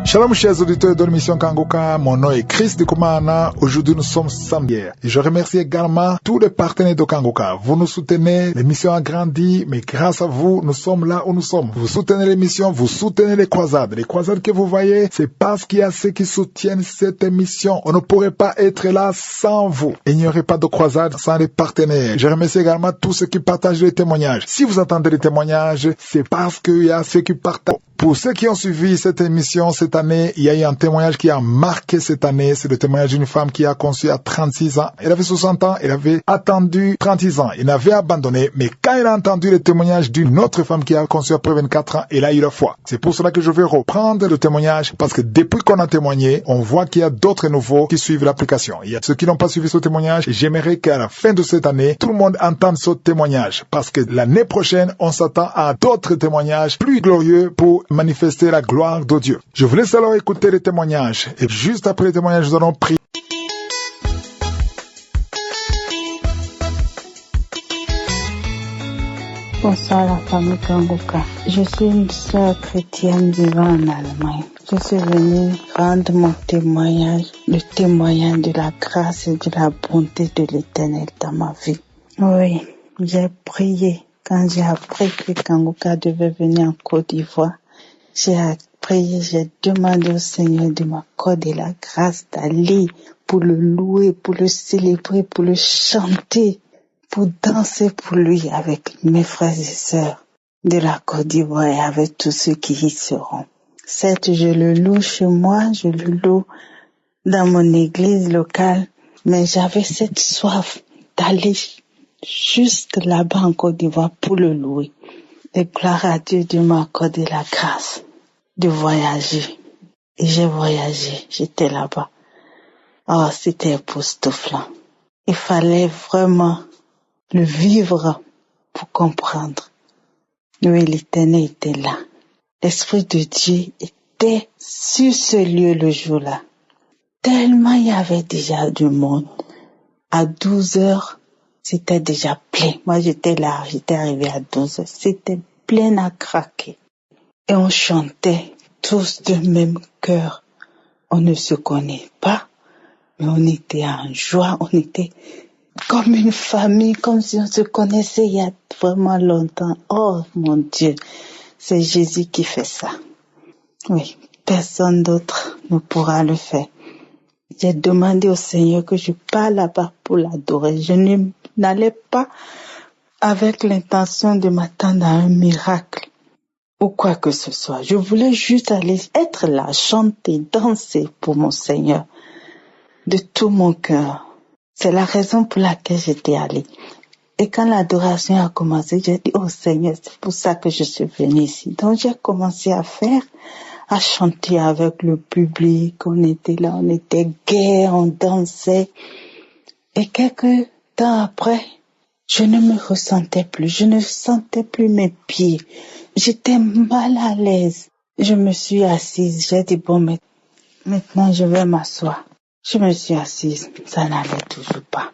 Shalom chers auditeurs de l'émission Kanguka, mon nom est Chris de Koumana. Aujourd'hui nous sommes samedi. Et je remercie également tous les partenaires de Kanguka. Vous nous soutenez, l'émission a grandi, mais grâce à vous, nous sommes là où nous sommes. Vous soutenez l'émission, vous soutenez les croisades. Les croisades que vous voyez, c'est parce qu'il y a ceux qui soutiennent cette émission. On ne pourrait pas être là sans vous. Il n'y aurait pas de croisade sans les partenaires. Je remercie également tous ceux qui partagent les témoignages. Si vous entendez les témoignages, c'est parce qu'il y a ceux qui partagent. Pour ceux qui ont suivi cette émission cette année, il y a eu un témoignage qui a marqué cette année. C'est le témoignage d'une femme qui a conçu à 36 ans. Elle avait 60 ans, elle avait attendu 36 ans. Elle avait abandonné. Mais quand elle a entendu le témoignage d'une autre femme qui a conçu après 24 ans, elle a eu la foi. C'est pour cela que je vais reprendre le témoignage parce que depuis qu'on a témoigné, on voit qu'il y a d'autres nouveaux qui suivent l'application. Il y a ceux qui n'ont pas suivi ce témoignage. J'aimerais qu'à la fin de cette année, tout le monde entende ce témoignage parce que l'année prochaine, on s'attend à d'autres témoignages plus glorieux pour manifester la gloire de Dieu. Je vous laisse alors écouter les témoignages. Et juste après les témoignages, nous allons prier. Bonsoir la famille Kanguka. Je suis une sœur chrétienne vivant en Allemagne. Je suis venue rendre mon témoignage, le témoignage de la grâce et de la bonté de l'Éternel dans ma vie. Oui, j'ai prié quand j'ai appris que Kanguka devait venir en Côte d'Ivoire. J'ai prié, j'ai demandé au Seigneur de m'accorder la grâce d'aller pour le louer, pour le célébrer, pour le chanter, pour danser pour lui avec mes frères et sœurs de la Côte d'Ivoire et avec tous ceux qui y seront. Certes, je le loue chez moi, je le loue dans mon église locale, mais j'avais cette soif d'aller juste là-bas en Côte d'Ivoire pour le louer. Et gloire à Dieu de m'accorder la grâce de voyager. Et j'ai voyagé, j'étais là-bas. Oh, c'était époustouflant. Il fallait vraiment le vivre pour comprendre. Oui, l'Éternel était là. L'Esprit de Dieu était sur ce lieu le jour-là. Tellement il y avait déjà du monde. À 12 heures, c'était déjà plein. Moi, j'étais là, j'étais arrivée à 12 heures. C'était plein à craquer. Et on chantait tous de même cœur. On ne se connaît pas, mais on était en joie, on était comme une famille, comme si on se connaissait il y a vraiment longtemps. Oh mon Dieu, c'est Jésus qui fait ça. Oui, personne d'autre ne pourra le faire. J'ai demandé au Seigneur que je parte là-bas pour l'adorer. Je n'allais pas avec l'intention de m'attendre à un miracle ou quoi que ce soit. Je voulais juste aller être là, chanter, danser pour mon Seigneur de tout mon cœur. C'est la raison pour laquelle j'étais allée. Et quand l'adoration a commencé, j'ai dit, oh Seigneur, c'est pour ça que je suis venue ici. Donc j'ai commencé à chanter avec le public. On était là, on était gai, on dansait. Et quelques temps après, je ne me ressentais plus. Je ne sentais plus mes pieds. J'étais mal à l'aise. Je me suis assise. J'ai dit, bon, maintenant je vais m'asseoir. Je me suis assise. Ça n'allait toujours pas.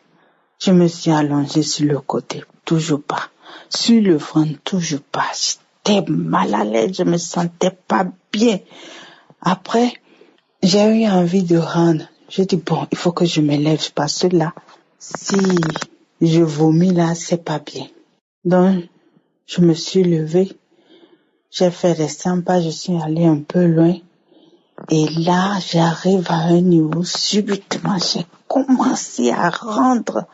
Je me suis allongée sur le côté. Toujours pas. Sur le front, toujours pas. J'étais mal à l'aise. Je me sentais pas bien. Après, j'ai eu envie de rendre. J'ai dit, bon, il faut que je me lève parce que là, si je vomis là, c'est pas bien. Donc, je me suis levée. J'ai fait les 100 pas, je suis allée un peu loin. Et là, j'arrive à un niveau, subitement, j'ai commencé à rendre.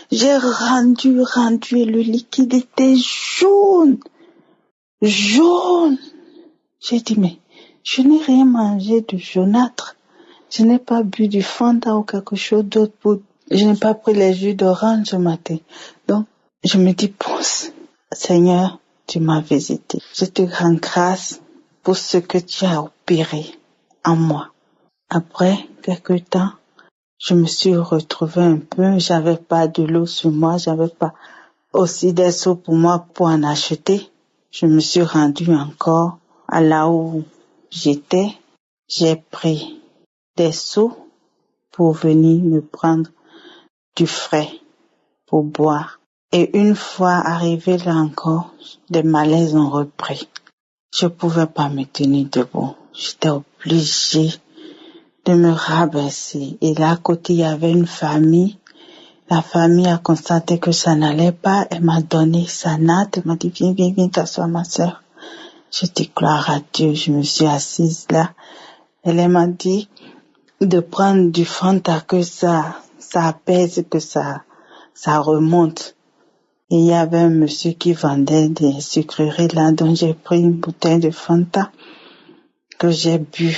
J'ai rendu, et le liquide était jaune. Jaune. J'ai dit, mais je n'ai rien mangé de jaunâtre. Je n'ai pas bu du Fanta ou quelque chose d'autre. Je n'ai pas pris les jus d'orange ce matin. Donc, je me dis, pense, Seigneur, tu m'as visité. Je te rends grâce pour ce que tu as opéré en moi. Après quelque temps, je me suis retrouvée un peu. J'avais pas de l'eau sur moi. J'avais pas aussi des seaux pour moi pour en acheter. Je me suis rendue encore à là où j'étais. J'ai pris des seaux pour venir me prendre du frais pour boire. Et une fois arrivé là encore, les malaises ont repris. Je pouvais pas me tenir debout. j'étais obligée de me rabaisser. Et là, à côté, il y avait une famille. La famille a constaté que ça n'allait pas. Elle m'a donné sa natte. Elle m'a dit, viens t'asseoir, ma sœur. Je dis, gloire à Dieu. Je me suis assise là. Elle m'a dit de prendre du Fanta, que ça apaise, que ça remonte. Et il y avait un monsieur qui vendait des sucreries là, donc j'ai pris une bouteille de Fanta que j'ai bu.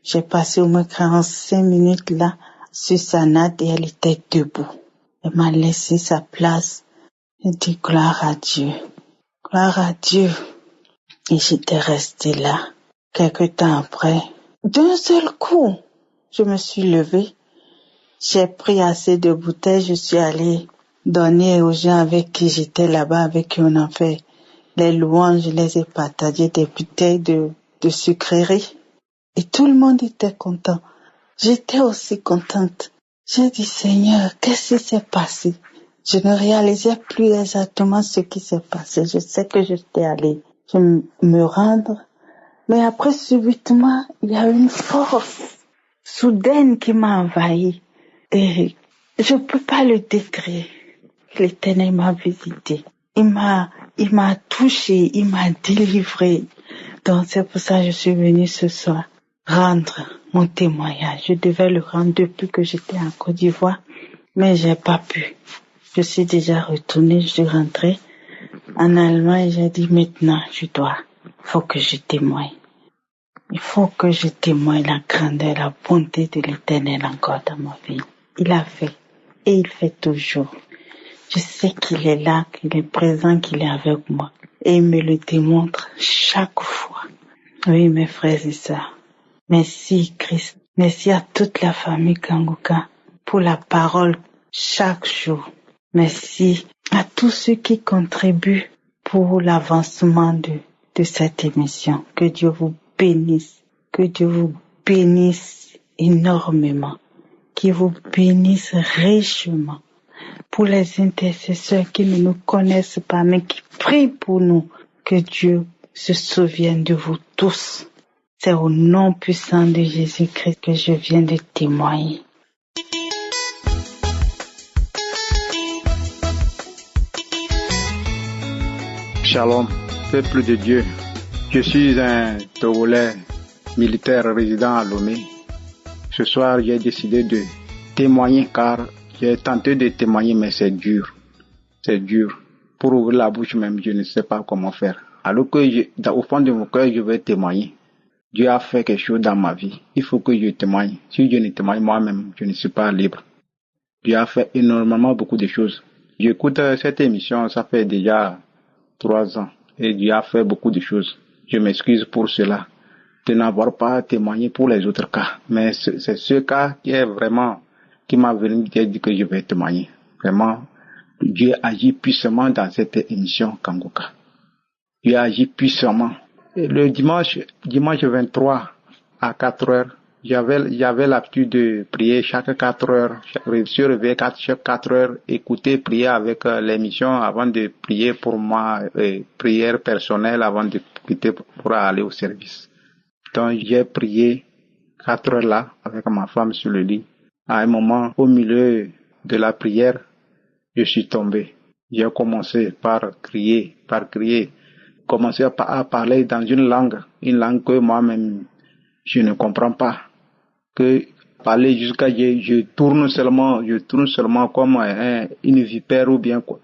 J'ai passé au moins 45 minutes là, sur sa natte, et elle était debout. Elle m'a laissé sa place. J'ai dit gloire à Dieu. Gloire à Dieu. Et j'étais restée là. Quelque temps après, d'un seul coup, je me suis levée. J'ai pris assez de bouteilles, je suis allée donner aux gens avec qui j'étais là-bas, avec qui on a fait les louanges, je les ai partagées, des bouteilles de sucreries. Et tout le monde était content. J'étais aussi contente. J'ai dit, Seigneur, qu'est-ce qui s'est passé? Je ne réalisais plus exactement ce qui s'est passé. Je sais que j'étais allée me rendre. Mais après, subitement, il y a une force soudaine qui m'a envahie. Et je peux pas le décrire. L'Éternel m'a visité. Il m'a touché, il m'a délivré. Donc c'est pour ça que je suis venue ce soir rendre mon témoignage. Je devais le rendre depuis que j'étais en Côte d'Ivoire, mais j'ai pas pu. Je suis déjà retournée, je suis rentrée en Allemagne. J'ai dit maintenant, faut que je témoigne. Il faut que je témoigne la grandeur, la bonté de l'Éternel encore dans ma vie. Il a fait et il fait toujours. Je sais qu'il est là, qu'il est présent, qu'il est avec moi. Et il me le démontre chaque fois. Oui, mes frères et sœurs. Merci Christ. Merci à toute la famille Kanguka pour la parole chaque jour. Merci à tous ceux qui contribuent pour l'avancement de cette émission. Que Dieu vous bénisse. Que Dieu vous bénisse énormément. Qu'il vous bénisse richement. Pour les intercesseurs qui ne nous connaissent pas, mais qui prient pour nous, que Dieu se souvienne de vous tous. C'est au nom puissant de Jésus-Christ que je viens de témoigner. Shalom, peuple de Dieu. Je suis un Togolais militaire résident à Lomé. Ce soir, j'ai décidé de témoigner car j'ai tenté de témoigner, mais c'est dur. C'est dur. Pour ouvrir la bouche même, je ne sais pas comment faire. Alors que au fond de mon cœur, je vais témoigner. Dieu a fait quelque chose dans ma vie. Il faut que je témoigne. Si je ne témoigne moi-même, je ne suis pas libre. Dieu a fait énormément beaucoup de choses. J'écoute cette émission, ça fait déjà 3 ans. Et Dieu a fait beaucoup de choses. Je m'excuse pour cela, de n'avoir pas témoigné pour les autres cas. Mais c'est ce cas qui m'a venu dire que je vais témoigner. Vraiment, Dieu agit puissamment dans cette émission Kanguka. Dieu agit puissamment. Et le dimanche 23 à 4 heures, j'avais l'habitude de prier chaque 4 heures. Je suis réveillé chaque 4 heures, écouter, prier avec l'émission avant de prier pour moi, prière personnelle avant de quitter pour aller au service. Donc j'ai prié 4 heures là avec ma femme sur le lit. À un moment, au milieu de la prière, je suis tombé. J'ai commencé par crier, commencé à parler dans une langue que moi-même je ne comprends pas. Que parler jusqu'à je tourne seulement comme une vipère ou bien quoi.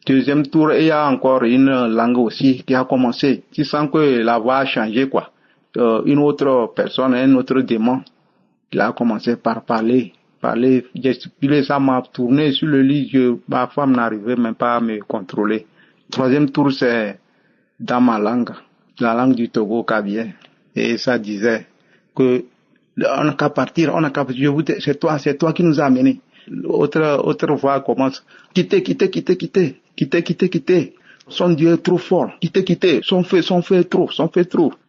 Deuxième tour, il y a encore une langue aussi qui a commencé. Tu sens que la voix a changé quoi. Une autre personne, un autre démon, il a commencé par parler, gesticuler, ça m'a tourné sur le lit, ma femme n'arrivait même pas à me contrôler. Troisième tour, c'est dans ma langue, la langue du Togo Kabien, et ça disait que on n'a qu'à partir, c'est toi qui nous a amenés. Autre voix commence, quittez. Son Dieu est trop fort. Quittez. Son feu est trop.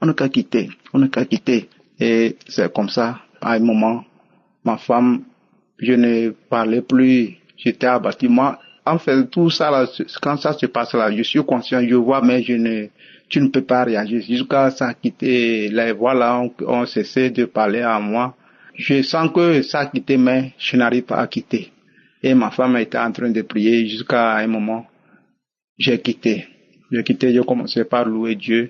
On n'a qu'à quitter. Et c'est comme ça, à un moment, ma femme, je ne parlais plus, j'étais abattu. Moi, en fait, tout ça là, quand ça se passe là, je suis conscient, je vois, mais je tu ne peux pas réagir. Jusqu'à ça quitter, les voix là ont cessé de parler à moi. Je sens que ça a quitté, mais je n'arrive pas à quitter. Et ma femme était en train de prier jusqu'à un moment. J'ai quitté, j'ai commencé par louer Dieu.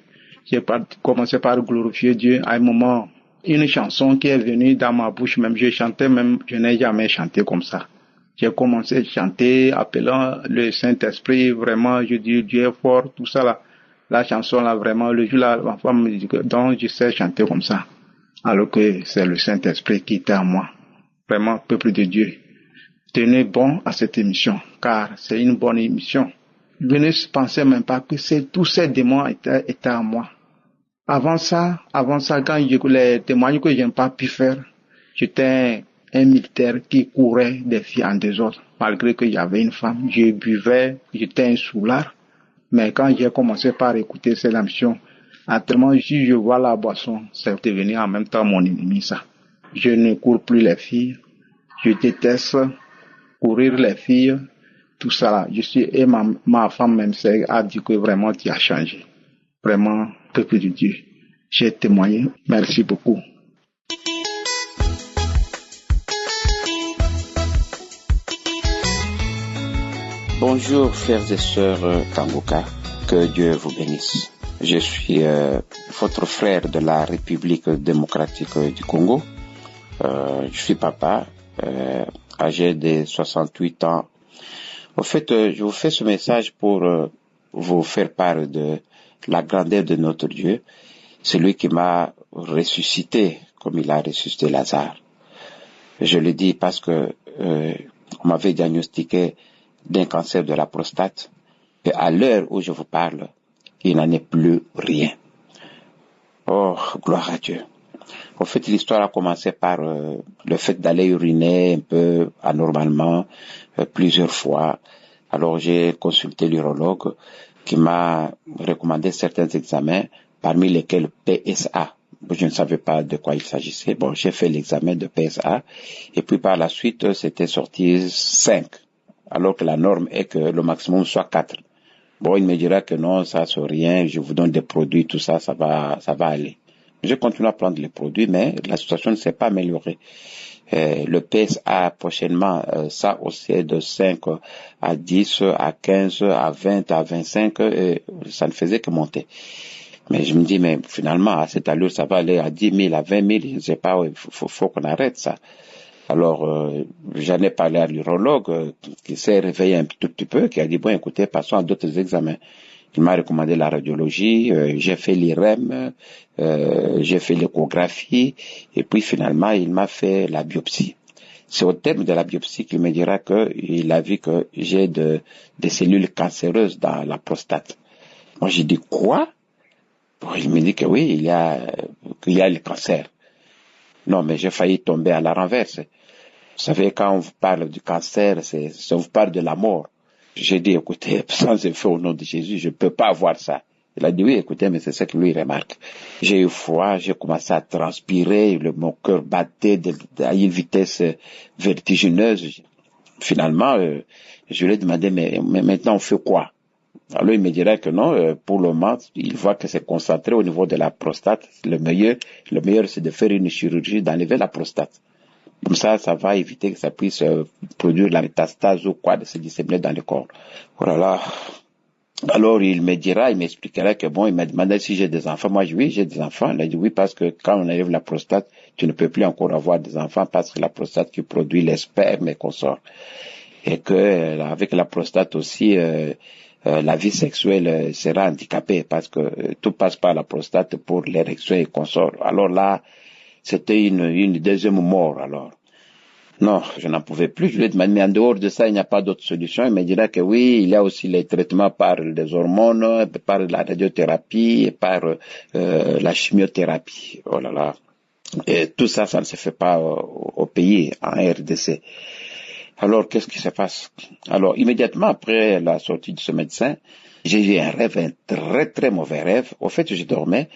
J'ai commencé par glorifier Dieu. À un moment, une chanson qui est venue dans ma bouche, même je n'ai jamais chanté comme ça. J'ai commencé à chanter, appelant le Saint-Esprit, vraiment, je dis Dieu est fort, tout ça là. La chanson là, vraiment, le jour là, ma femme me dit que donc je sais chanter comme ça. Alors que c'est le Saint-Esprit qui était en moi. Vraiment, peuple de Dieu, tenez bon à cette émission, car c'est une bonne émission. Je ne pensais même pas que tous ces démons étaient en moi. Avant ça, quand les témoignages que je n'ai pas pu faire, j'étais un militaire qui courait des filles en désordre. Malgré que j'avais une femme, je buvais, j'étais un soulard. Mais quand j'ai commencé par écouter cette émission, actuellement, si je vois la boisson, c'est devenu en même temps mon ennemi, ça. Je ne cours plus les filles. Je déteste courir les filles. Tout ça là. Et ma femme même a dit que vraiment tu as changé. Vraiment, peuple de Dieu. J'ai témoigné. Merci beaucoup. Bonjour frères et sœurs Kangoka, que Dieu vous bénisse. Je suis votre frère de la République démocratique du Congo. Je suis papa, âgé de 68 ans. En fait, je vous fais ce message pour vous faire part de la grandeur de notre Dieu. C'est lui qui m'a ressuscité comme il a ressuscité Lazare. Je le dis parce que on m'avait diagnostiqué d'un cancer de la prostate, et à l'heure où je vous parle, il n'en est plus rien. Oh, gloire à Dieu. En fait, l'histoire a commencé par le fait d'aller uriner un peu anormalement plusieurs fois. Alors j'ai consulté l'urologue qui m'a recommandé certains examens, parmi lesquels PSA. Je ne savais pas de quoi il s'agissait. Bon, j'ai fait l'examen de PSA et puis par la suite, c'était sorti 5. Alors que la norme est que le maximum soit 4. Bon, il me dira que non, ça c'est rien, je vous donne des produits, tout ça, ça va aller. Je continue à prendre les produits, mais la situation ne s'est pas améliorée. Le PSA prochainement, ça aussi de 5 à 10, à 15, à 20, à 25, ça ne faisait que monter. Mais je me dis, mais finalement, à cette allure, ça va aller à 10 000, à 20 000, je ne sais pas, il faut qu'on arrête ça. Alors, j'en ai parlé à l'urologue qui s'est réveillé un tout petit peu, qui a dit, bon, écoutez, passons à d'autres examens. Il m'a recommandé la radiologie, j'ai fait l'IRM, j'ai fait l'échographie, et puis finalement, il m'a fait la biopsie. C'est au terme de la biopsie qu'il me dira qu'il a vu que j'ai des cellules cancéreuses dans la prostate. Moi, j'ai dit, quoi? Bon, il me dit que oui, il y a le cancer. Non, mais j'ai failli tomber à la renverse. Vous savez, quand on vous parle du cancer, on vous parle de la mort. J'ai dit, écoutez, sans effet au nom de Jésus, je ne peux pas avoir ça. Il a dit, oui, écoutez, mais c'est ça que lui remarque. J'ai eu froid, j'ai commencé à transpirer, mon cœur battait à une vitesse vertigineuse. Finalement, je lui ai demandé, mais maintenant on fait quoi? Alors il me dirait que non, pour le moment, il voit que c'est concentré au niveau de la prostate. Le meilleur c'est de faire une chirurgie, d'enlever la prostate. Comme ça va éviter que ça puisse produire la métastase ou quoi, de se disséminer dans le corps. Voilà. Alors il m'expliquera que bon, il m'a demandé si j'ai des enfants. Moi, oui, j'ai des enfants. Il a dit oui, parce que quand on enlève la prostate, tu ne peux plus encore avoir des enfants parce que la prostate qui produit les spermes et consorts. Et que avec la prostate aussi, la vie sexuelle sera handicapée parce que tout passe par la prostate pour l'érection et consorts. Alors là, c'était une deuxième mort alors. Non, je n'en pouvais plus. Je lui ai demandé, mais en dehors de ça, il n'y a pas d'autre solution. Il me dira que oui, il y a aussi les traitements par les hormones, par la radiothérapie et par la chimiothérapie. Oh là là. Et tout ça, ça ne se fait pas au pays, en RDC. Alors, qu'est-ce qui se passe? Alors, immédiatement après la sortie de ce médecin, j'ai eu un très très mauvais rêve. Au fait, je dormais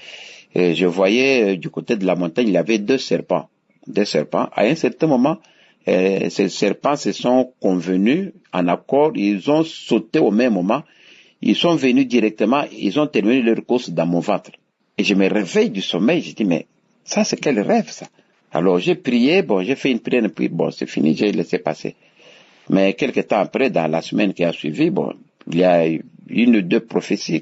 et je voyais du côté de la montagne, il y avait deux serpents. À un certain moment, ces serpents se sont convenus en accord, ils ont sauté au même moment Ils sont venus directement, ils ont terminé leur course dans mon ventre. Et je me réveille du sommeil, je dis, mais ça, c'est quel rêve, ça? Alors, j'ai prié, j'ai fait une prière, puis c'est fini, j'ai laissé passer. Mais quelque temps après, dans la semaine qui a suivi, il y a une ou deux prophéties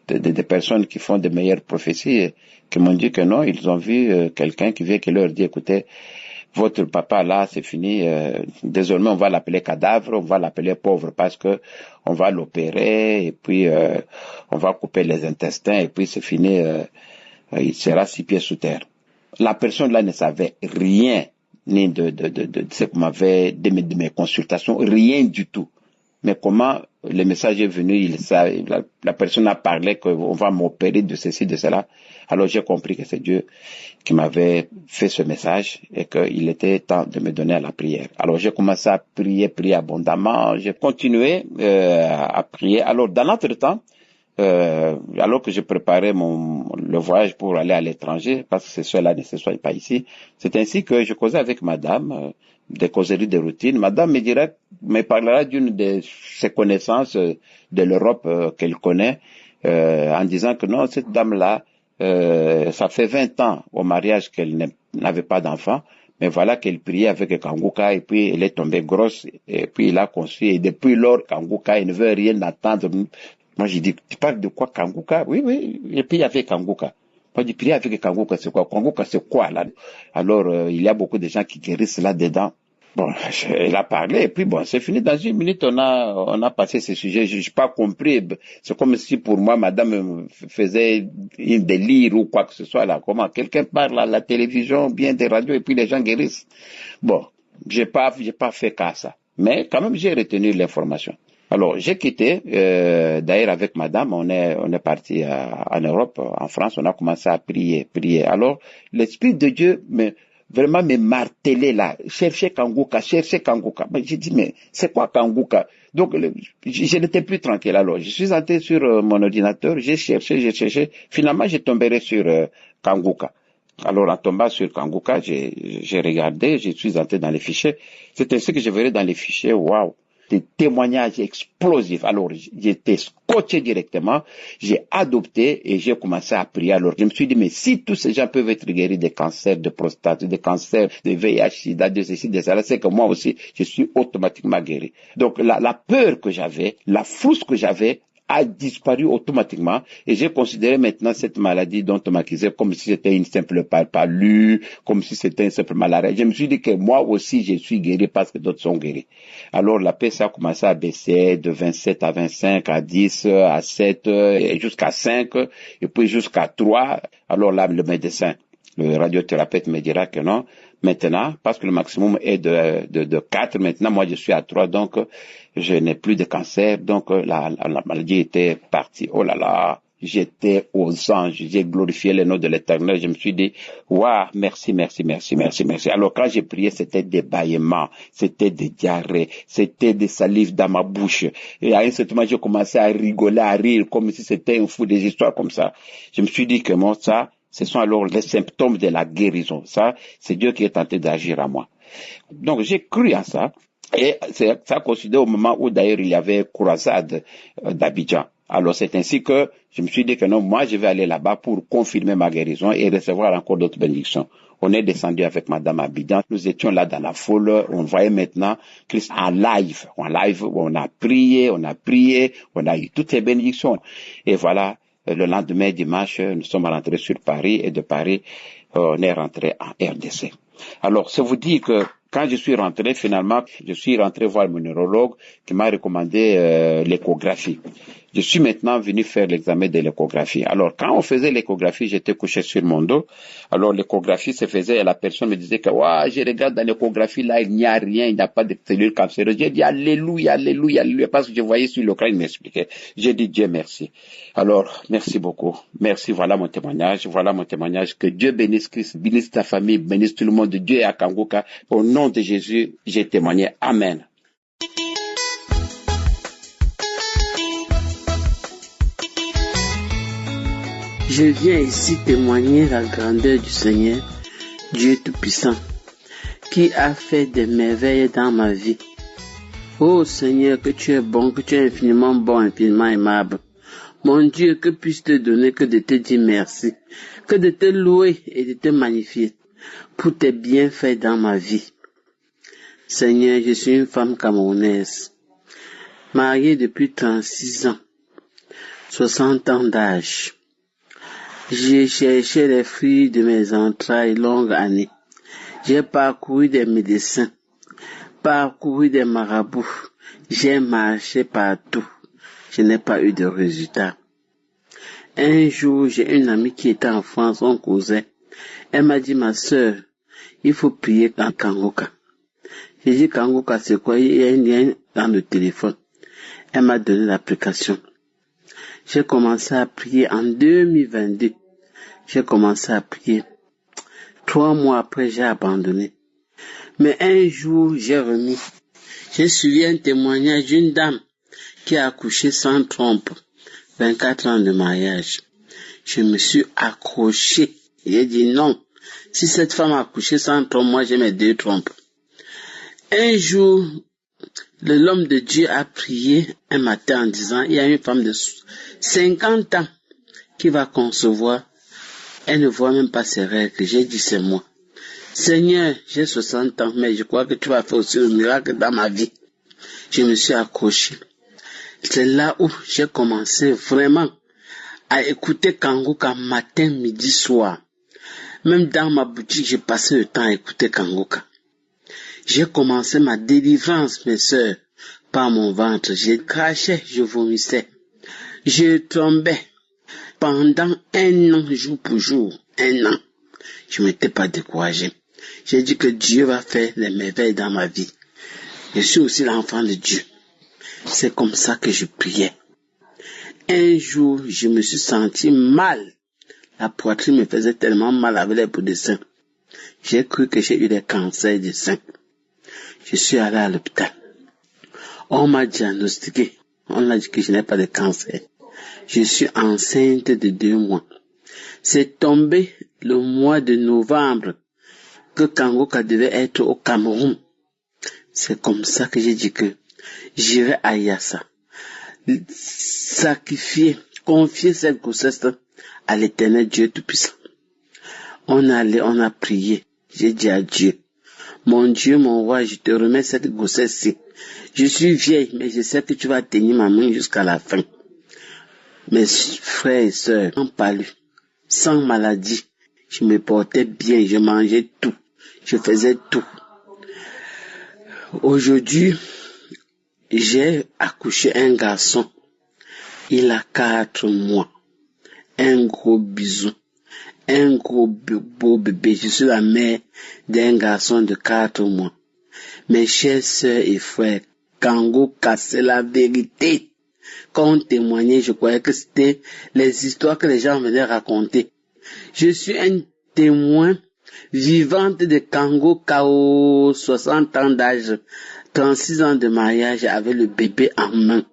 des personnes qui font de meilleures prophéties, qui m'ont dit que non, ils ont vu quelqu'un qui vient qui leur dit, écoutez, votre papa là, c'est fini, désormais on va l'appeler cadavre, on va l'appeler pauvre parce que on va l'opérer et puis on va couper les intestins et puis c'est fini, il sera 6 pieds sous terre. La personne là ne savait rien, ni de ce qu'on m'avait, de mes consultations, rien du tout. Mais comment le message est venu, la personne a parlé qu'on va m'opérer de ceci, de cela. Alors j'ai compris que c'est Dieu qui m'avait fait ce message et qu'il était temps de me donner à la prière. Alors j'ai commencé à prier abondamment. J'ai continué à prier. Alors dans l'entretemps, alors que je préparais le voyage pour aller à l'étranger, parce que c'est cela ne se soit pas ici, c'est ainsi que je causais avec madame, des causeries de routine. Madame me parlera d'une de ses connaissances de l'Europe qu'elle connaît, en disant que non, cette dame-là, ça fait 20 ans au mariage qu'elle n'avait pas d'enfant, mais voilà qu'elle priait avec Kanguka et puis elle est tombée grosse et puis il a conçu et depuis lors Kanguka, il ne veut rien attendre. Moi j'ai dit, tu parles de quoi Kanguka? Oui, et puis il y avait Kanguka. Moi j'ai dit, prier avec Kanguka c'est quoi? Kanguka c'est quoi là? Alors il y a beaucoup de gens qui guérissent là-dedans. Elle a parlé et puis c'est fini. Dans une minute, on a passé ce sujet. Je n'ai pas compris. C'est comme si pour moi, madame faisait un délire ou quoi que ce soit là. Comment quelqu'un parle à la télévision, bien des radios et puis les gens guérissent. J'ai pas fait cas à ça. Mais quand même, j'ai retenu l'information. Alors, j'ai quitté, d'ailleurs avec madame, on est parti en Europe, en France, on a commencé à prier. Alors, l'Esprit de Dieu vraiment me marteler là, chercher Kanguka. Mais j'ai dit, mais c'est quoi Kanguka? Donc, je n'étais plus tranquille. Alors, je suis entré sur mon ordinateur, j'ai cherché. Finalement, j'ai tombé sur Kanguka. Alors, en tombant sur Kanguka, j'ai regardé, je suis entré dans les fichiers. C'est ainsi que je verrai dans les fichiers, waouh, des témoignages explosifs. Alors, j'étais scotché directement, j'ai adopté et j'ai commencé à prier. Alors, je me suis dit, mais si tous ces gens peuvent être guéris des cancers de prostate, des cancers de VIH, SIDA, de ceci, de cela, c'est que moi aussi, je suis automatiquement guéri. Donc, la peur que j'avais, la frousse que j'avais, a disparu automatiquement et j'ai considéré maintenant cette maladie dont on m'accusait comme si c'était une simple palu, comme si c'était une simple malaria. Je me suis dit que moi aussi je suis guéri parce que d'autres sont guéris. Alors la paix ça a commencé à baisser de 27 à 25, à 10, à 7, et jusqu'à 5 et puis jusqu'à 3. Alors là le médecin, le radiothérapeute me dira que non. Maintenant, parce que le maximum est de 4, maintenant moi je suis à 3, donc je n'ai plus de cancer, donc la maladie était partie. Oh là là, j'étais aux anges, j'ai glorifié le nom de l'Éternel, je me suis dit, waouh, merci. Alors quand j'ai prié, c'était des bâillements, c'était des diarrhées, c'était des salives dans ma bouche. Et à un certain moment, j'ai commencé à rigoler, à rire, comme si c'était un fou, des histoires comme ça. Je me suis dit que moi, ça, ce sont alors les symptômes de la guérison. Ça, c'est Dieu qui est tenté d'agir à moi. Donc, j'ai cru à ça. Et ça a coïncidé au moment où d'ailleurs il y avait croisade d'Abidjan. Alors c'est ainsi que je me suis dit que non, moi je vais aller là-bas pour confirmer ma guérison et recevoir encore d'autres bénédictions. On est descendu avec madame Abidjan, nous étions là dans la foule, on voyait maintenant Christ en live, on a prié, on a eu toutes les bénédictions. Et voilà, le lendemain dimanche, nous sommes rentrés sur Paris et de Paris, on est rentré en RDC. Alors, c'est vous dire que quand je suis rentré, finalement, je suis rentré voir mon neurologue qui m'a recommandé l'échographie. Je suis maintenant venu faire l'examen de l'échographie. Alors, quand on faisait l'échographie, j'étais couché sur mon dos. Alors, l'échographie se faisait et la personne me disait que, ouais, je regarde dans l'échographie, là, il n'y a rien, il n'y a pas de cellules cancéreuses. J'ai dit, alléluia, parce que je voyais sur le crâne, il m'expliquait. J'ai dit, Dieu merci. Alors, merci beaucoup. Merci, voilà mon témoignage. Que Dieu bénisse Christ, bénisse ta famille, bénisse tout le monde. Dieu est à Kanguka. Au nom de Jésus, j'ai témoigné. Amen. Je viens ici témoigner la grandeur du Seigneur, Dieu Tout-Puissant, qui a fait des merveilles dans ma vie. Oh Seigneur, que tu es bon, que tu es infiniment bon, infiniment aimable. Mon Dieu, que puisse te donner que de te dire merci, que de te louer et de te magnifier pour tes bienfaits dans ma vie. Seigneur, je suis une femme camerounaise, mariée depuis 36 ans, 60 ans d'âge. J'ai cherché les fruits de mes entrailles longues années. J'ai parcouru des médecins, parcouru des marabouts. J'ai marché partout. Je n'ai pas eu de résultat. Un jour, j'ai une amie qui était en France, on causait. Elle m'a dit, ma sœur, il faut prier dans Kangoka. J'ai dit, Kangoka, c'est quoi? Il y a un lien dans le téléphone. Elle m'a donné l'application. J'ai commencé à prier en 2022. J'ai commencé à prier. 3 mois après, j'ai abandonné. Mais un jour, j'ai remis. J'ai suivi un témoignage d'une dame qui a accouché sans trompe. 24 ans de mariage. Je me suis accroché. J'ai dit non. Si cette femme a accouché sans trompe, moi j'ai mes 2 trompes. Un jour, l'homme de Dieu a prié un matin en disant, il y a une femme de 50 ans qui va concevoir. Elle ne voit même pas ses règles. J'ai dit, c'est moi. Seigneur, j'ai 60 ans, mais je crois que tu vas faire aussi le miracle dans ma vie. Je me suis accroché. C'est là où j'ai commencé vraiment à écouter Kangoka matin, midi, soir. Même dans ma boutique, j'ai passé le temps à écouter Kangoka. J'ai commencé ma délivrance, mes sœurs, par mon ventre. Je crachais, je vomissais. Je tombais. Pendant 1 an, jour pour jour, 1 an, je ne m'étais pas découragé. J'ai dit que Dieu va faire les merveilles dans ma vie. Je suis aussi l'enfant de Dieu. C'est comme ça que je priais. Un jour, je me suis senti mal. La poitrine me faisait tellement mal avec les bouts de sein. J'ai cru que j'ai eu des cancers du sein. Je suis allé à l'hôpital. On m'a diagnostiqué. On a dit que je n'ai pas de cancer. Je suis enceinte de 2 mois. C'est tombé le mois de novembre que Kangoka devait être au Cameroun. C'est comme ça que j'ai dit que j'irai à Yassa. Sacrifier, confier cette grossesse à l'Éternel Dieu Tout-Puissant. On a prié. J'ai dit à Dieu, mon Dieu, mon roi, je te remets cette grossesse-ci. Je suis vieille, mais je sais que tu vas tenir ma main jusqu'à la fin. Mes frères et sœurs, sans palu, sans maladie, je me portais bien, je mangeais tout, je faisais tout. Aujourd'hui, j'ai accouché un garçon. Il a 4 mois. Un gros bisou. Un gros beau bébé. Je suis la mère d'un garçon de 4 mois. Mes chers sœurs et frères, Kangoka, c'est la vérité. Quand on témoignait, je croyais que c'était les histoires que les gens venaient raconter. Je suis un témoin vivante de Kangoka aux 60 ans d'âge, 36 ans de mariage avec le bébé en main.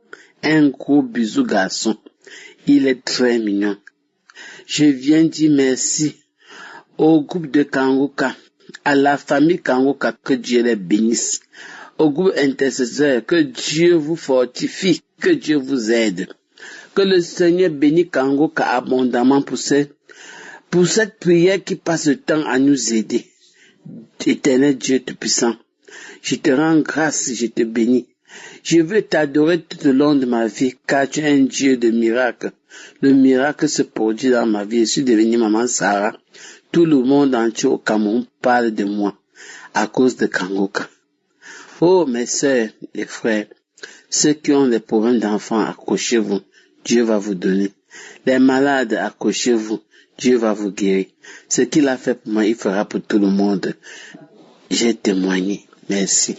Un gros bisou garçon. Il est très mignon. Je viens dire merci au groupe de Kangoka, à la famille Kangoka, que Dieu les bénisse. Au groupe intercesseur, que Dieu vous fortifie, que Dieu vous aide. Que le Seigneur bénisse Kangoka abondamment pour cette prière qui passe le temps à nous aider. Éternel Dieu Tout-Puissant, je te rends grâce, je te bénis. Je veux t'adorer tout au long de ma vie, car tu es un Dieu de miracles. Le miracle se produit dans ma vie. Je suis devenue maman Sarah. Tout le monde entier au Cameroun parle de moi à cause de Kangoka. Oh, mes sœurs et frères, ceux qui ont des problèmes d'enfants, accrochez-vous. Dieu va vous donner. Les malades, accrochez-vous. Dieu va vous guérir. Ce qu'il a fait pour moi, il fera pour tout le monde. J'ai témoigné. Merci.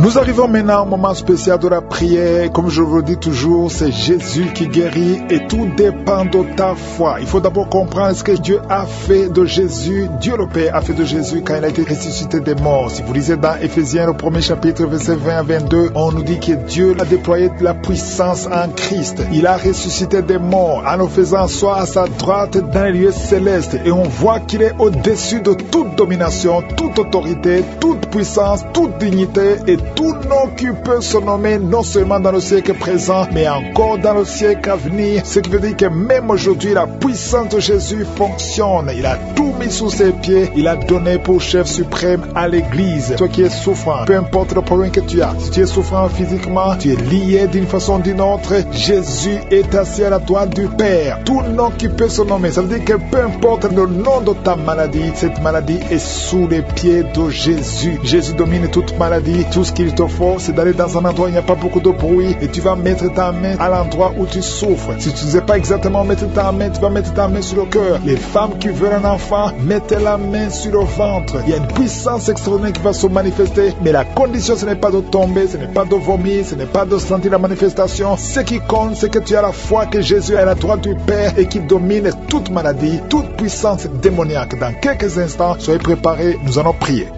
Nous arrivons maintenant au moment spécial de la prière. Comme je vous le dis toujours, c'est Jésus qui guérit et tout dépend de ta foi. Il faut d'abord comprendre ce que Dieu a fait de Jésus. Dieu le Père a fait de Jésus quand il a été ressuscité des morts. Si vous lisez dans Éphésiens, le 1er chapitre, versets 20 à 22, on nous dit que Dieu a déployé de la puissance en Christ. Il a ressuscité des morts en nous faisant asseoir à sa droite dans les lieux célestes. Et on voit qu'il est au-dessus de toute domination, toute autorité, toute puissance, toute dignité et tout nom qui peut se nommer non seulement dans le siècle présent, mais encore dans le siècle à venir. Ce qui veut dire que même aujourd'hui, la puissance de Jésus fonctionne. Il a tout mis sous ses pieds. Il a donné pour chef suprême à l'Église. Toi qui es souffrant, peu importe le problème que tu as, si tu es souffrant physiquement, tu es lié d'une façon ou d'une autre, Jésus est assis à la droite du Père. Tout nom qui peut se nommer, ça veut dire que peu importe le nom de ta maladie, cette maladie est sous les pieds de Jésus. Jésus domine toute maladie. Tout ce qu'il te faut, c'est d'aller dans un endroit où il n'y a pas beaucoup de bruit et tu vas mettre ta main à l'endroit où tu souffres. Si tu ne sais pas exactement mettre ta main, tu vas mettre ta main sur le cœur. Les femmes qui veulent un enfant, mettez la main sur le ventre. Il y a une puissance extraordinaire qui va se manifester, mais la condition, ce n'est pas de tomber, ce n'est pas de vomir, ce n'est pas de sentir la manifestation. Ce qui compte, c'est que tu as la foi que Jésus est à la droite du Père et qu'il domine toute maladie, toute puissance démoniaque. Dans quelques instants, soyez préparés, nous allons prier.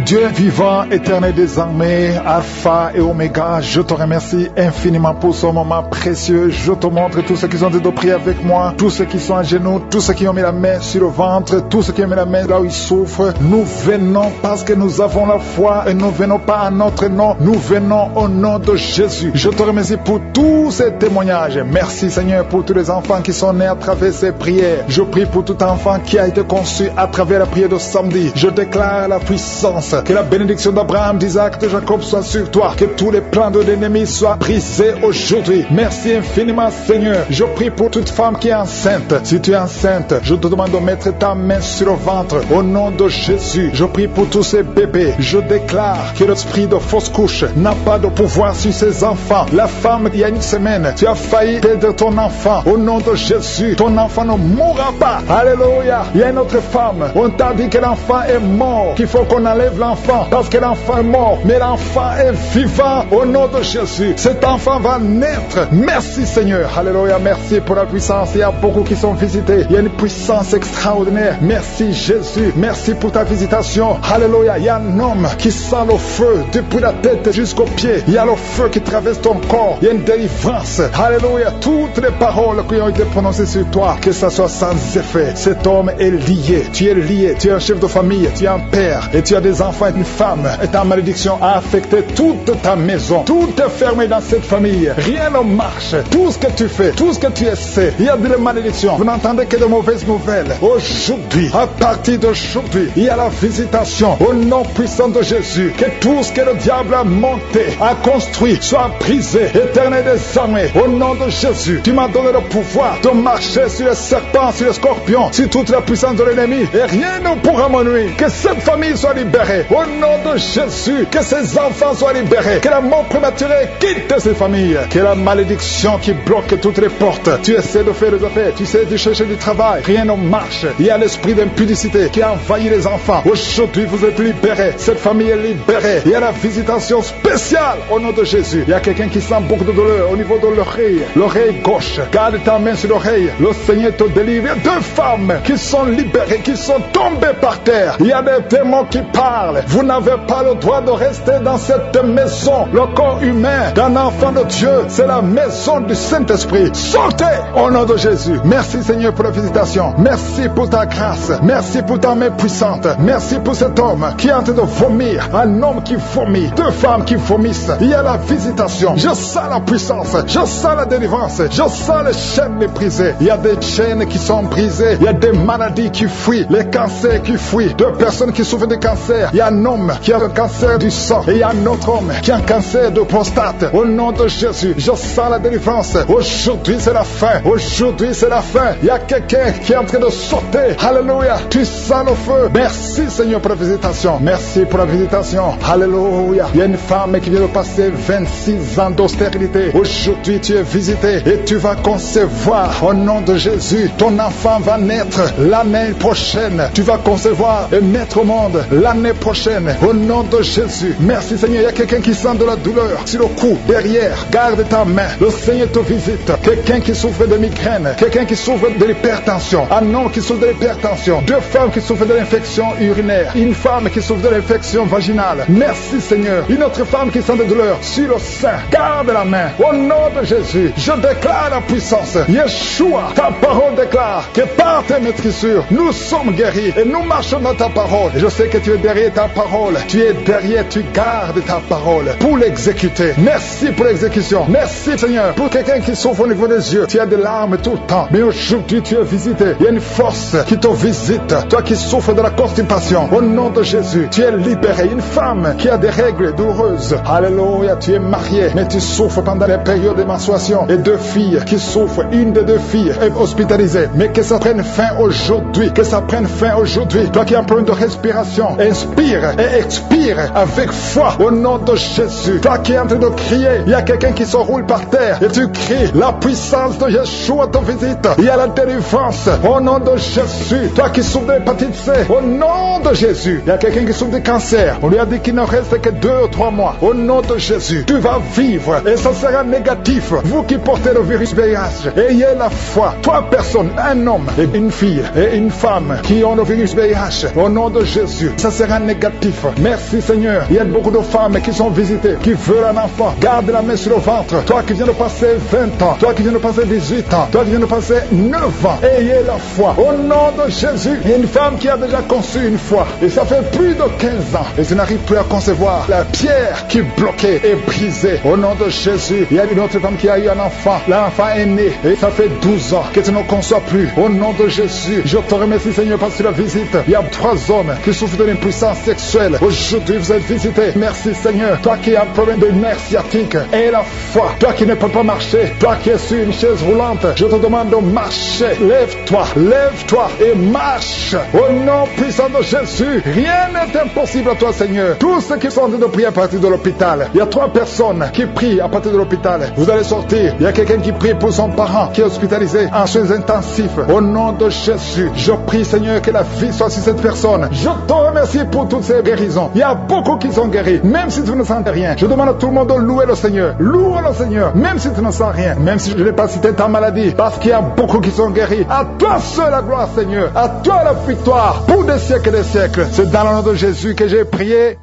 Dieu vivant, éternel des armées, Alpha et Oméga, je te remercie infiniment pour ce moment précieux. Je te montre tous ceux qui ont de prier avec moi, tous ceux qui sont à genoux, tous ceux qui ont mis la main sur le ventre, tous ceux qui ont mis la main là où ils souffrent. Nous venons parce que nous avons la foi et nous venons pas à notre nom, nous venons au nom de Jésus. Je te remercie pour tous ces témoignages. Merci Seigneur pour tous les enfants qui sont nés à travers ces prières. Je prie pour tout enfant qui a été conçu à travers la prière de samedi. Je déclare la puissance. Que la bénédiction d'Abraham, d'Isaac, de Jacob soit sur toi. Que tous les plans de l'ennemi soient brisés aujourd'hui. Merci infiniment Seigneur. Je prie pour toute femme qui est enceinte. Si tu es enceinte, je te demande de mettre ta main sur le ventre. Au nom de Jésus, je prie pour tous ces bébés. Je déclare que l'esprit de fausse couche n'a pas de pouvoir sur ces enfants. La femme, il y a une semaine, tu as failli perdre ton enfant. Au nom de Jésus, ton enfant ne mourra pas. Alléluia. Il y a une autre femme. On t'a dit que l'enfant est mort, qu'il faut qu'on enlève l'enfant parce que l'enfant est mort, mais l'enfant est vivant au nom de Jésus. Cet enfant va naître. Merci Seigneur. Alléluia. Merci pour la puissance. Il y a beaucoup qui sont visités. Il y a une puissance extraordinaire. Merci Jésus. Merci pour ta visitation. Alléluia. Il y a un homme qui sent le feu depuis la tête jusqu'aux pieds. Il y a le feu qui traverse ton corps. Il y a une délivrance. Alléluia. Toutes les paroles qui ont été prononcées sur toi, que ça soit sans effet. Cet homme est lié. Tu es lié. Tu es un chef de famille. Tu es un père. Et tu as des enfants et une femme, et ta malédiction a affecté toute ta maison. Tout est fermé dans cette famille. Rien ne marche. Tout ce que tu fais, tout ce que tu essaies, il y a de la malédiction. Vous n'entendez que de mauvaises nouvelles. Aujourd'hui, à partir d'aujourd'hui, il y a la visitation au nom puissant de Jésus. Que tout ce que le diable a monté, a construit, soit brisé. Éternel des armées, au nom de Jésus, tu m'as donné le pouvoir de marcher sur les serpents, sur les scorpions, sur toute la puissance de l'ennemi. Et rien ne pourra me nuire. Que cette famille soit libérée. Au nom de Jésus, que ces enfants soient libérés. Que la mort prématurée quitte ces familles. Que la malédiction qui bloque toutes les portes. Tu essaies de faire des affaires, tu essaies de chercher du travail. Rien ne marche. Il y a l'esprit d'impudicité qui a envahi les enfants. Aujourd'hui, vous êtes libérés. Cette famille est libérée. Il y a la visitation spéciale au nom de Jésus. Il y a quelqu'un qui sent beaucoup de douleur au niveau de l'oreille. L'oreille gauche. Garde ta main sur l'oreille. Le Seigneur te délivre. Il y a 2 femmes qui sont libérées, qui sont tombées par terre. Il y a des démons qui parlent. Vous n'avez pas le droit de rester dans cette maison. Le corps humain d'un enfant de Dieu, c'est la maison du Saint-Esprit. Sortez au nom de Jésus. Merci Seigneur pour la visitation. Merci pour ta grâce. Merci pour ta main puissante. Merci pour cet homme qui est en train de vomir. Un homme qui vomit. 2 femmes qui vomissent. Il y a la visitation. Je sens la puissance. Je sens la délivrance. Je sens les chaînes brisées. Il y a des chaînes qui sont brisées. Il y a des maladies qui fuient. Les cancers qui fuient. 2 personnes qui souffrent de cancer. Il y a un homme qui a un cancer du sang et il y a un autre homme qui a un cancer de prostate. Au nom de Jésus, je sens la délivrance. Aujourd'hui, c'est la fin. Aujourd'hui, c'est la fin. Il y a quelqu'un qui est en train de sauter. Alléluia. Tu sens le feu. Merci, Seigneur, pour la visitation. Merci pour la visitation. Alléluia. Il y a une femme qui vient de passer 26 ans d'austérité. Aujourd'hui, tu es visité et tu vas concevoir. Au nom de Jésus, ton enfant va naître l'année prochaine. Tu vas concevoir et mettre au monde l'année prochaine. Au nom de Jésus. Merci, Seigneur. Il y a quelqu'un qui sent de la douleur sur le cou, derrière. Garde ta main. Le Seigneur te visite. Quelqu'un qui souffre de migraine. Quelqu'un qui souffre de l'hypertension. Un homme qui souffre de l'hypertension. Deux femmes qui souffrent de l'infection urinaire. Une femme qui souffre de l'infection vaginale. Merci, Seigneur. Une autre femme qui sent de douleur sur le sein. Garde la main. Au nom de Jésus, je déclare la puissance. Yeshua, ta parole déclare que par tes maîtrissures, nous sommes guéris et nous marchons dans ta parole. Et je sais que tu es derrière ta parole. Tu es derrière, tu gardes ta parole pour l'exécuter. Merci pour l'exécution. Merci, Seigneur, pour quelqu'un qui souffre au niveau des yeux. Tu as des larmes tout le temps. Mais aujourd'hui, tu es visité. Il y a une force qui te visite. Toi qui souffres de la constipation. Au nom de Jésus, tu es libéré. Une femme qui a des règles douloureuses. Alléluia, tu es marié, mais tu souffres pendant les périodes de menstruation. Et deux filles qui souffrent. Une des deux filles est hospitalisée. Mais que ça prenne fin aujourd'hui. Que ça prenne fin aujourd'hui. Toi qui as un problème de respiration, inspire et expire avec foi. Au nom de Jésus. Toi qui es en train de crier, il y a quelqu'un qui se roule par terre. Et tu cries, la puissance de Yeshua te visite. Il y a la délivrance. Au nom de Jésus. Toi qui souffres de l'hépatite C. Au nom de Jésus. Il y a quelqu'un qui souffre de cancer. On lui a dit qu'il ne reste que 2 ou 3 mois. Au nom de Jésus. Tu vas vivre. Et ça sera négatif. Vous qui portez le virus VIH, ayez la foi. 3 personnes, un homme et une fille et une femme qui ont le virus VIH. Au nom de Jésus. Ça sera négatif. Merci, Seigneur. Il y a beaucoup de femmes qui sont visitées, qui veulent un enfant. Garde la main sur le ventre. Toi qui viens de passer 20 ans. Toi qui viens de passer 18 ans. Toi qui viens de passer 9 ans. Ayez la foi. Au nom de Jésus. Il y a une femme qui a déjà conçu une fois. Et ça fait plus de 15 ans. Et tu n'arrives plus à concevoir. La pierre qui bloquait est brisée. Au nom de Jésus. Il y a une autre femme qui a eu un enfant. L'enfant est né. Et ça fait 12 ans que tu ne conçois plus. Au nom de Jésus. Je te remercie, Seigneur, parce que la visite. Il y a 3 hommes qui souffrent de l'impuissance sexuelle. Aujourd'hui, vous êtes visités. Merci, Seigneur. Toi qui as un problème de nerf sciatique. Et la foi. Toi qui ne peux pas marcher. Toi qui es sur une chaise roulante. Je te demande de marcher. Lève-toi. Lève-toi et marche. Au nom puissant de Jésus. Rien n'est impossible à toi, Seigneur. Tous ceux qui sont en train de prier à partir de l'hôpital. Il y a 3 personnes qui prient à partir de l'hôpital. Vous allez sortir. Il y a quelqu'un qui prie pour son parent qui est hospitalisé en soins intensifs. Au nom de Jésus. Je prie, Seigneur, que la vie soit sur cette personne. Je te remercie pour toutes ces guérisons. Il y a beaucoup qui sont guéris. Même si tu ne sens rien. Je demande à tout le monde de louer le Seigneur. Loue le Seigneur. Même si tu ne sens rien. Même si je n'ai pas cité ta maladie. Parce qu'il y a beaucoup qui sont guéris. À toi seul la gloire, Seigneur. À toi la victoire. Pour des siècles et des siècles. C'est dans le nom de Jésus que j'ai prié.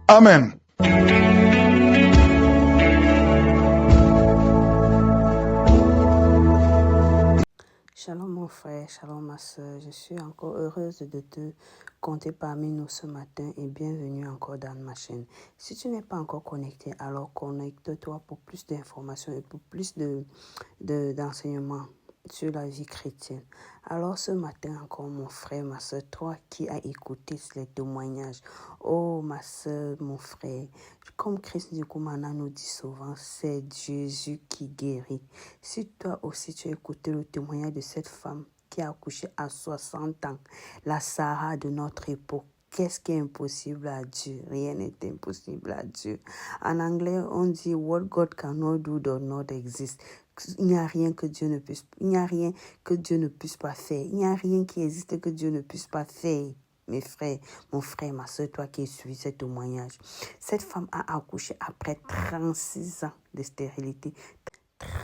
Amen. Shalom mon frère, shalom ma soeur, je suis encore heureuse de te compter parmi nous ce matin et bienvenue encore dans ma chaîne. Si tu n'es pas encore connecté, alors connecte-toi pour plus d'informations et pour plus d'enseignements sur la vie chrétienne. Alors ce matin encore mon frère, ma soeur, toi qui as écouté les témoignages, oh ma soeur, mon frère, comme Christ Ndikumana nous dit souvent, c'est Jésus qui guérit. Si toi aussi tu as écouté le témoignage de cette femme qui a accouché à 60 ans, la Sarah de notre époque, qu'est-ce qui est impossible à Dieu? Rien n'est impossible à Dieu. En anglais, on dit what God cannot do does not exist. Il n'y a rien que Dieu ne puisse, il n'y a rien que Dieu ne puisse pas faire. Il n'y a rien qui existe que Dieu ne puisse pas faire. Mes frères, mon frère, ma soeur, toi qui as suivi ce témoignage. Cette femme a accouché après 36 ans de stérilité.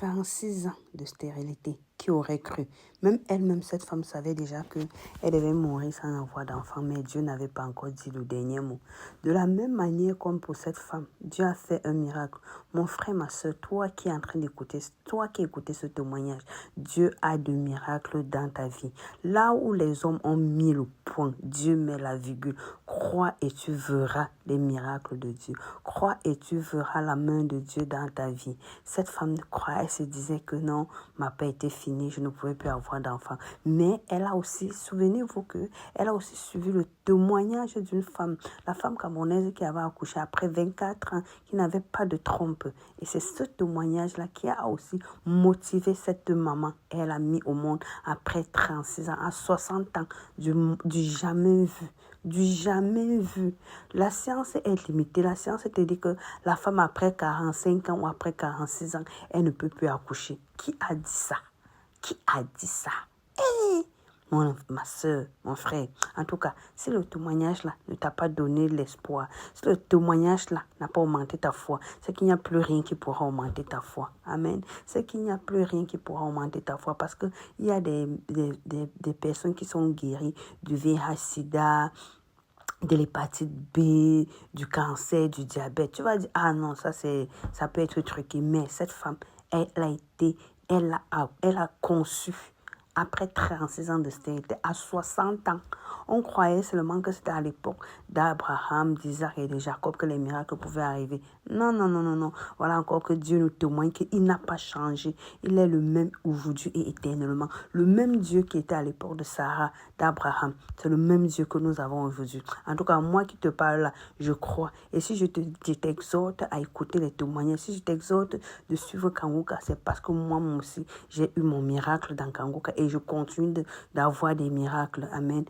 36 ans de stérilité. Qui aurait cru? Même elle-même, cette femme savait déjà qu'elle devait mourir sans avoir d'enfant, mais Dieu n'avait pas encore dit le dernier mot. De la même manière comme pour cette femme, Dieu a fait un miracle. Mon frère, ma soeur, toi qui es en train d'écouter, toi qui écoutes ce témoignage, Dieu a de miracles dans ta vie. Là où les hommes ont mis le point, Dieu met la virgule. Crois et tu verras les miracles de Dieu. Crois et tu verras la main de Dieu dans ta vie. Cette femme croit, elle se disait que non, ma paix était finie. destinée, je ne pouvais plus avoir d'enfant. Mais elle a aussi, souvenez-vous elle a aussi suivi le témoignage d'une femme, la femme camerounaise qui avait accouché après 24 ans, qui n'avait pas de trompe. Et c'est ce témoignage-là qui a aussi motivé cette maman. Elle a mis au monde après 36 ans, à 60 ans, du jamais vu. Du jamais vu. La science est limitée. La science te dit que la femme après 45 ans ou après 46 ans, elle ne peut plus accoucher. Qui a dit ça? Qui a dit ça? Ma soeur, mon frère. En tout cas, si le témoignage-là ne t'a pas donné l'espoir, si le témoignage-là n'a pas augmenté ta foi, c'est qu'il n'y a plus rien qui pourra augmenter ta foi. Amen. C'est qu'il n'y a plus rien qui pourra augmenter ta foi parce qu'il y a des personnes qui sont guéries du VIH-Sida, de l'hépatite B, du cancer, du diabète. Tu vas dire, ah non, ça peut être truqué. Mais cette femme, elle a conçu après 36 ans de stérilité, à 60 ans. On croyait seulement que c'était à l'époque d'Abraham, d'Isaac et de Jacob que les miracles pouvaient arriver. Non. Voilà encore que Dieu nous témoigne qu'il n'a pas changé. Il est le même aujourd'hui et éternellement. Le même Dieu qui était à l'époque de Sarah, d'Abraham, c'est le même Dieu que nous avons aujourd'hui. En tout cas, moi qui te parle là, je crois. Et si je t'exhorte à écouter les témoignages, si je t'exhorte de suivre Kanguka, c'est parce que moi aussi, j'ai eu mon miracle dans Kanguka et je continue d'avoir des miracles. Amen.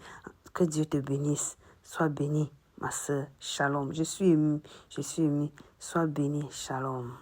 Que Dieu te bénisse. Sois béni, ma soeur. Shalom. Je suis émue. Sois béni. Shalom.